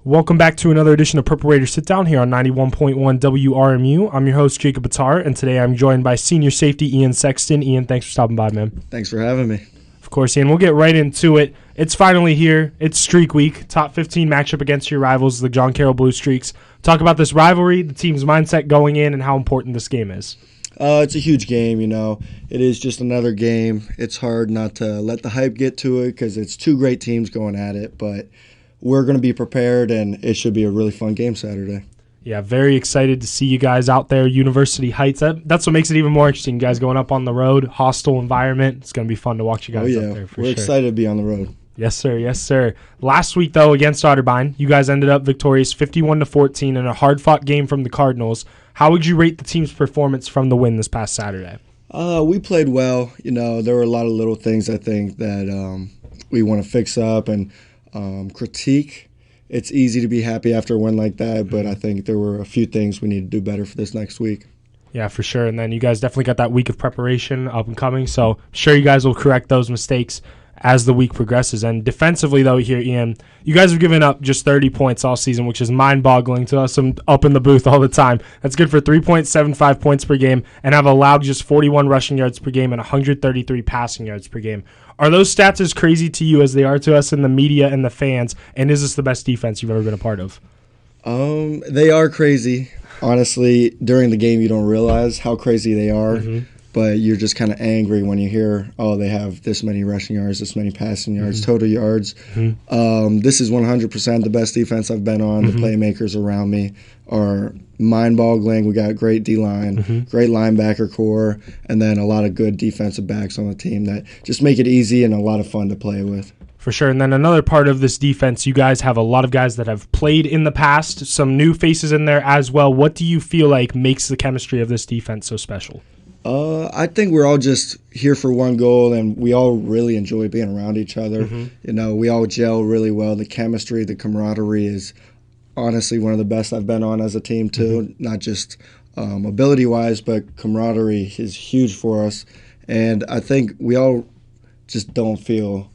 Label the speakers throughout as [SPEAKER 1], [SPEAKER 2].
[SPEAKER 1] Welcome back to another edition of Purple Raiders Sitdown here on 91.1 WRMU. I'm your host, Jacob Buttar, and today I'm joined by senior safety Ian Sexton. Ian, thanks for stopping by, man.
[SPEAKER 2] Thanks for having me.
[SPEAKER 1] Of course, Ian, we'll get right into it. It's finally here. It's streak week. Top 15 matchup against your rivals, the John Carroll Blue Streaks. Talk about this rivalry, the team's mindset going in, and how important this game is.
[SPEAKER 2] It's a huge game, you know. It is just another game. It's hard not to let the hype get to it because it's two great teams going at it, but we're going to be prepared, and it should be a really fun game Saturday.
[SPEAKER 1] Yeah, very excited to see you guys out there. University Heights, that's what makes it even more interesting. You guys going up on the road, hostile environment. It's going to be fun to watch you guys up there for sure.
[SPEAKER 2] We're excited to be on the road.
[SPEAKER 1] Yes, sir. Yes, sir. Last week, though, against Otterbein, you guys ended up victorious 51-14 in a hard-fought game from the Cardinals. How would you rate the team's performance from the win this past Saturday?
[SPEAKER 2] We played well. You know, there were a lot of little things I think that we want to fix up and critique. It's easy to be happy after a win like that, but I think there were a few things we need to do better for this next week.
[SPEAKER 1] Yeah, for sure. And then you guys definitely got that week of preparation up and coming, so I'm sure you guys will correct those mistakes as the week progresses. And defensively, though, here, Ian, you guys have given up just 30 points all season, which is mind-boggling to us. I'm up in the booth all the time. That's good for 3.75 points per game and have allowed just 41 rushing yards per game and 133 passing yards per game. Are those stats as crazy to you as they are to us in the media and the fans? And is this the best defense you've ever been a part of?
[SPEAKER 2] They are crazy. Honestly, during the game, you don't realize how crazy they are. But you're just kind of angry when you hear, oh, they have this many rushing yards, this many passing yards, total yards. This is 100% the best defense I've been on. The playmakers around me are mind-boggling. We got great D-line, great linebacker core, and then a lot of good defensive backs on the team that just make it easy and a lot of fun to play with.
[SPEAKER 1] For sure. And then another part of this defense, you guys have a lot of guys that have played in the past, some new faces in there as well. What do you feel like makes the chemistry of this defense so special?
[SPEAKER 2] I think we're all just here for one goal, and we all really enjoy being around each other. You know, we all gel really well. The chemistry, the camaraderie is honestly one of the best I've been on as a team too, not just ability-wise, but camaraderie is huge for us. And I think we all just don't feel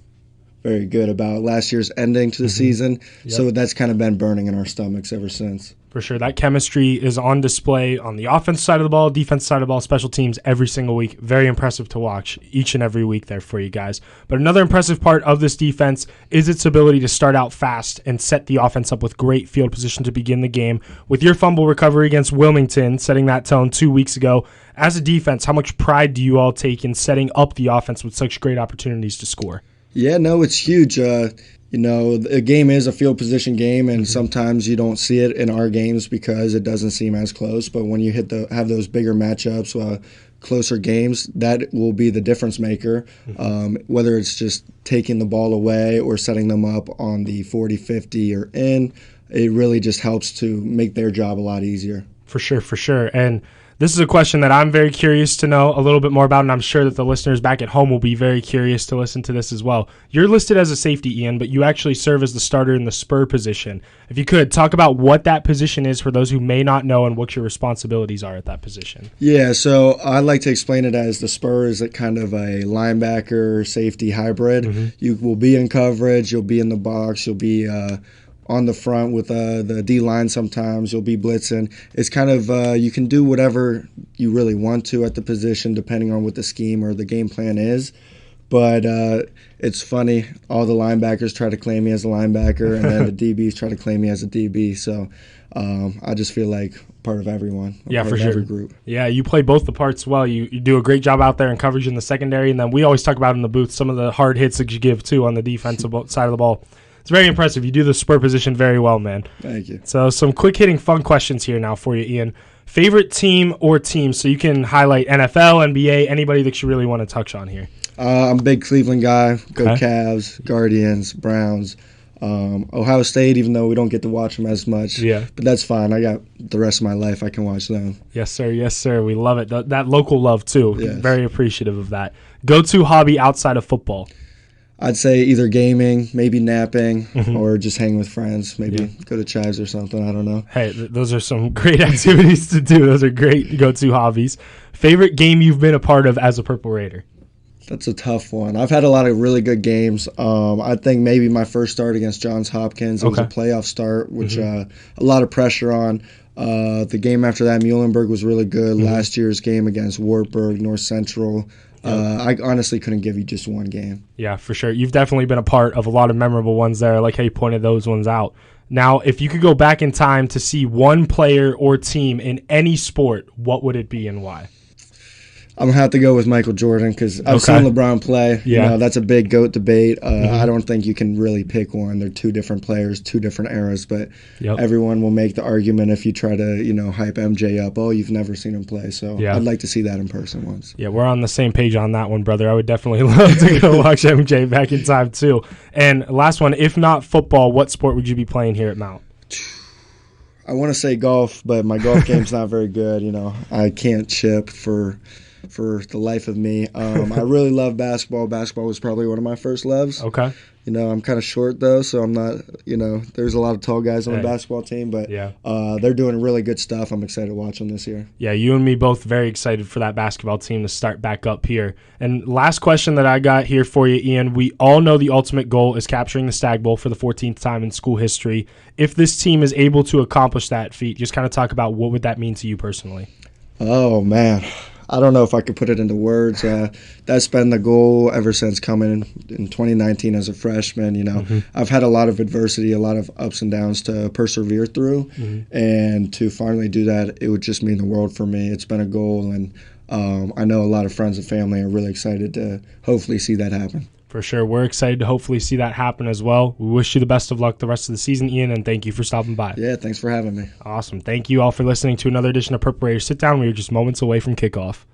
[SPEAKER 2] very good about last year's ending to the season, so that's kind of been burning in our stomachs ever since.
[SPEAKER 1] For sure. That chemistry is on display on the offense side of the ball, defense side of the ball, special teams every single week. Very impressive to watch each and every week there for you guys. But another impressive part of this defense is its ability to start out fast and set the offense up with great field position to begin the game. With your fumble recovery against Wilmington, setting that tone 2 weeks ago, as a defense, how much pride do you all take in setting up the offense with such great opportunities to score?
[SPEAKER 2] Yeah, no, it's huge. You know, the game is a field position game, and sometimes you don't see it in our games because it doesn't seem as close. But when you have those bigger matchups, closer games, that will be the difference maker. Whether it's just taking the ball away or setting them up on the 40, 50, or in, it really just helps to make their job a lot easier. For sure, for sure. And this is a question that I'm very curious to know a little bit more about, and I'm sure that the listeners back at home will be very curious to listen to this as well. You're listed as a safety, Ian, but you actually serve as the starter in the spur position. If you could, talk about what that position is for those who may not know and what your responsibilities are at that position. Yeah, so I like to explain it as the spur is a kind of a linebacker safety hybrid. You will be in coverage, you'll be in the box, you'll be on the front with the D-line sometimes. You'll be blitzing. It's kind of you can do whatever you really want to at the position depending on what the scheme or the game plan is. But it's funny. All the linebackers try to claim me as a linebacker, and then the DBs try to claim me as a DB. So I just feel like part of everyone. Yeah, for sure. Every group. Yeah, you play both the parts well. You do a great job out there in coverage in the secondary, and then we always talk about in the booth some of the hard hits that you give, too, on the defensive side of the ball. It's very impressive. You do the spur position very well, man. Thank you. So some quick-hitting fun questions here now for you, Ian. Favorite team or teams? So you can highlight NFL, NBA, anybody that you really want to touch on here. I'm a big Cleveland guy. Go Cavs, Guardians, Browns, Ohio State, even though we don't get to watch them as much. Yeah. But that's fine. I got the rest of my life I can watch them. Yes, sir. Yes, sir. We love it. That local love, too. Yes. Very appreciative of that. Go-to hobby outside of football? I'd say either gaming, maybe napping, or just hanging with friends. Maybe go to Chives or something. I don't know. Hey, those are some great activities to do. Those are great go-to hobbies. Favorite game you've been a part of as a Purple Raider? That's a tough one. I've had a lot of really good games. I think maybe my first start against Johns Hopkins, it was a playoff start, which a lot of pressure on. The game after that, Muhlenberg was really good. Last year's game against Wartburg, North Central. I honestly couldn't give you just one game.
[SPEAKER 1] Yeah, for sure. You've definitely been a part of a lot of memorable ones there. I like how you pointed those ones out. Now, if you could go back in time to see one player or team in any sport, what would it be and why?
[SPEAKER 2] I'm going to have to go with Michael Jordan because I've seen LeBron play.
[SPEAKER 1] Yeah.
[SPEAKER 2] You know, that's a big GOAT debate. I don't think you can really pick one. They're two different players, two different eras, but everyone will make the argument if you try to, you know, hype MJ up. Oh, you've never seen him play. So I'd like to see that in person once.
[SPEAKER 1] Yeah, we're on the same page on that one, brother. I would definitely love to go watch MJ back in time, too. And last one, if not football, what sport would you be playing here at Mount?
[SPEAKER 2] I want to say golf, but my golf game's not very good. You know, I can't chip for the life of me. I really love basketball. Basketball was probably one of my first loves.
[SPEAKER 1] Okay.
[SPEAKER 2] You know, I'm kind of short, though, so I'm not, you know, there's a lot of tall guys on the basketball team, but they're doing really good stuff. I'm excited to watch them this year. Yeah,
[SPEAKER 1] you and me both very excited for that basketball team to start back up here. And last question that I got here for you, Ian, we all know the ultimate goal is capturing the Stag Bowl for the 14th time in school history. If this team is able to accomplish that feat, just kind of talk about what would that mean to you personally?
[SPEAKER 2] Oh, man. I don't know if I could put it into words. That's been the goal ever since coming in 2019 as a freshman. You know, I've had a lot of adversity, a lot of ups and downs to persevere through, and to finally do that, it would just mean the world for me. It's been a goal, and I know a lot of friends and family are really excited to hopefully see that happen.
[SPEAKER 1] For sure. We're excited to hopefully see that happen as well. We wish you the best of luck the rest of the season, Ian, and thank you for stopping by.
[SPEAKER 2] Yeah, thanks for having me.
[SPEAKER 1] Awesome. Thank you all for listening to another edition of Purple Raiders Sit Down. We are just moments away from kickoff.